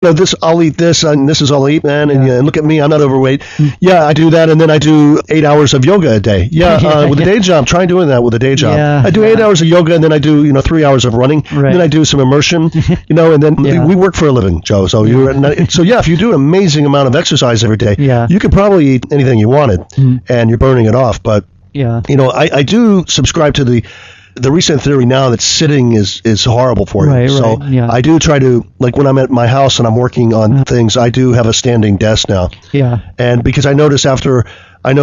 this, I'll eat this, and this is all I'll eat, man, and look at me, I'm not overweight. Yeah, I do that, and then I do 8 hours of yoga a day. With a day job, try doing that with a day job. I do 8 hours of yoga, and then I do 3 hours of running. Right. Then I do some immersion, and then we work for a living, Joe. So if you do an amazing amount of exercise every day, you could probably eat anything you wanted, and you're burning it off. But I do subscribe to the recent theory now that sitting is horrible for you. I do try to, like when I'm at my house and I'm working on things, I do have a standing desk now. And because I noticed after I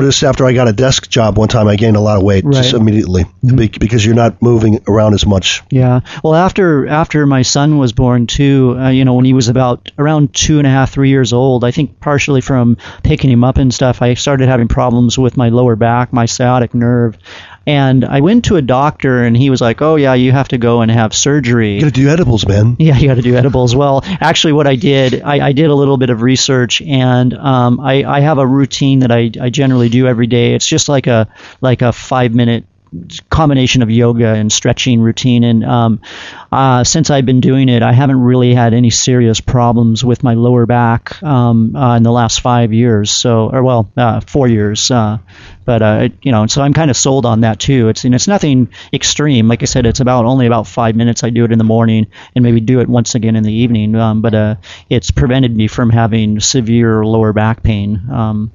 got a desk job one time, I gained a lot of weight just immediately because you're not moving around as much. Well, after my son was born too, when he was about around 2.5, 3 years old, I think partially from picking him up and stuff, I started having problems with my lower back, my sciatic nerve. And I went to a doctor, and he was like, "Oh yeah, you have to go and have surgery. You got to do edibles, man." Yeah, you got to do edibles. Well, actually, what I did, I did a little bit of research, and I have a routine that I generally do every day. It's just like a 5-minute combination of yoga and stretching routine, and since I've been doing it, I haven't really had any serious problems with my lower back in the last 5 years, 4 years. So I'm kind of sold on that too. It's nothing extreme. Like I said, it's only about 5 minutes. I do it in the morning and maybe do it once again in the evening. But it's prevented me from having severe lower back pain.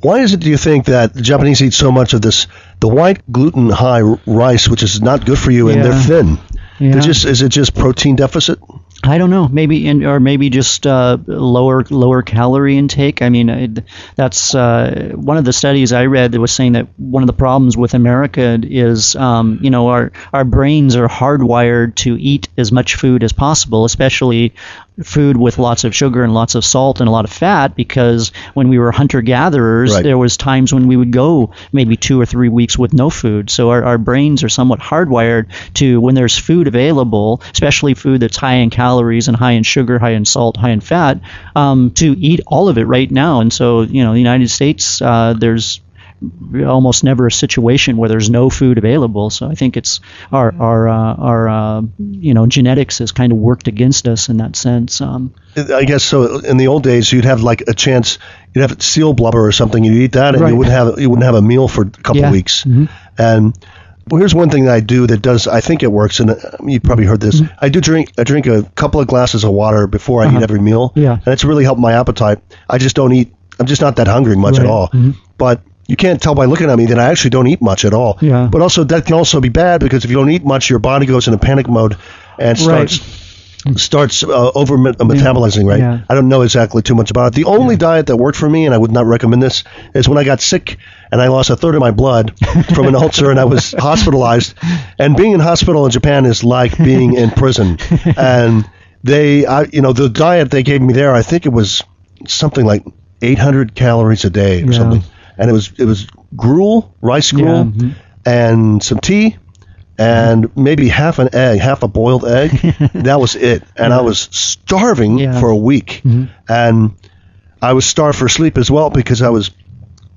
Why is it, do you think, that the Japanese eat so much of the white gluten-high rice, which is not good for you, and they're thin? Is it just protein deficit? I don't know. Maybe just lower calorie intake. I mean, that's one of the studies I read that was saying that one of the problems with America is, our brains are hardwired to eat as much food as possible, especially food with lots of sugar and lots of salt and a lot of fat, because when we were hunter-gatherers, there was times when we would go maybe 2 or 3 weeks with no food. So our brains are somewhat hardwired to, when there's food available, especially food that's high in calories and high in sugar, high in salt, high in fat, to eat all of it right now. And so, the United States, there's almost never a situation where there's no food available. So I think it's our genetics has kind of worked against us in that sense. I guess so. In the old days, you'd have like a chance, you'd have seal blubber or something, you'd eat that, and you wouldn't have a meal for a couple of weeks. And well, here's one thing that I do that does, I think it works, and you probably heard this. I drink a couple of glasses of water before I eat every meal, and it's really helped my appetite. I just don't eat. I'm just not that hungry much at all. But you can't tell by looking at me that I actually don't eat much at all. But also that can also be bad, because if you don't eat much, your body goes into panic mode and starts over metabolizing. I don't know exactly too much about it. The only diet that worked for me, and I would not recommend this, is when I got sick and I lost a third of my blood from an ulcer and I was hospitalized. And being in hospital in Japan is like being in prison. And the diet they gave me there, I think it was something like 800 calories a day or something. And it was gruel, rice gruel, and some tea, and maybe half a boiled egg. That was it. And I was starving for a week. And I was starved for sleep as well, because I was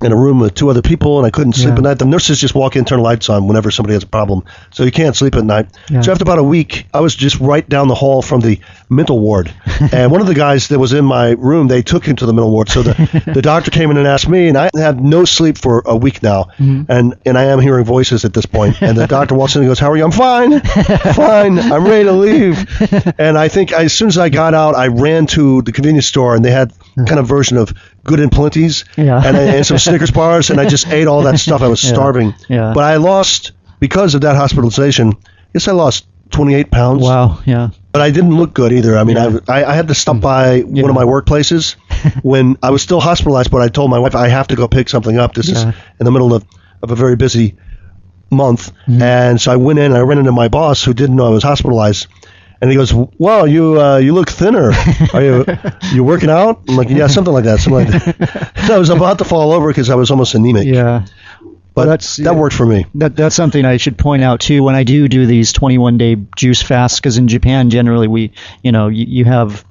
in a room with 2 other people and I couldn't sleep at night. The nurses just walk in, turn the lights on whenever somebody has a problem. So you can't sleep at night. So after about a week, I was just right down the hall from the mental ward. And one of the guys that was in my room, they took him to the mental ward. So the doctor came in and asked me, and I had no sleep for a week now. And I am hearing voices at this point. And the doctor walks in and goes, "How are you?" "I'm fine. Fine. I'm ready to leave." And I think as soon as I got out, I ran to the convenience store, and they had kind of version of Good and Plenty's and some Snickers bars, and I just ate all that stuff. I was starving. But I lost, because of that hospitalization, I lost 28 pounds. Wow, yeah. But I didn't look good either. I mean, I had to stop by one of my workplaces when I was still hospitalized, but I told my wife I have to go pick something up. This is in the middle of a very busy month. And so I went in and I ran into my boss, who didn't know I was hospitalized. And he goes, "Wow, you look thinner. Are you working out?" I'm like, "Yeah, something like that." So I was about to fall over because I was almost anemic. But that worked for me. That's something I should point out too. When I do these 21-day juice fasts, because in Japan generally you have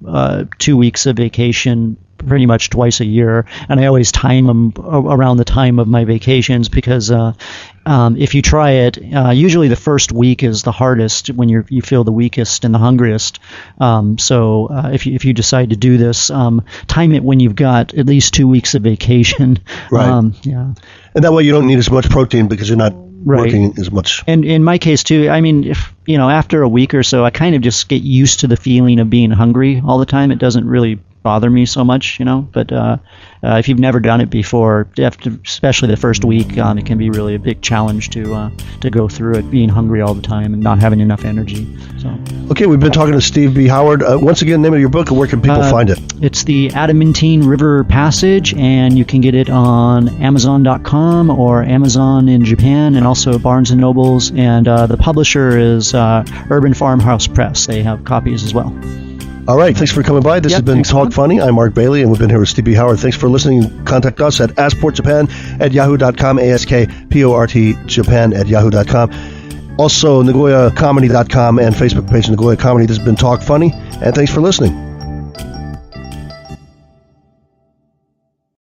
2 weeks of vacation pretty much twice a year, and I always time them around the time of my vacations because if you try it, usually the first week is the hardest when you feel the weakest and the hungriest. So if you decide to do this, time it when you've got at least 2 weeks of vacation. Right. Yeah. And that way you don't need as much protein because you're not working as much. And in my case too, I mean, if after a week or so, I kind of just get used to the feeling of being hungry all the time. It doesn't really bother me so much, but if you've never done it before, especially the first week, it can be really a big challenge to go through it, being hungry all the time and not having enough energy. So. Okay, we've been talking to Steve B. Howard. Once again, name of your book, and where can people find it? It's The Adamantine River Passage, and you can get it on Amazon.com or Amazon in Japan, and also Barnes & Nobles, and the publisher is Urban Farmhouse Press. They have copies as well. All right. Thanks for coming by. This has been Talk Funny. I'm Mark Bailey, and we've been here with Steve B. Howard. Thanks for listening. Contact us at asportjapan@yahoo.com, asportjapan@yahoo.com. Also, Nagoyacomedy.com and Facebook page Nagoya Comedy. This has been Talk Funny, and thanks for listening.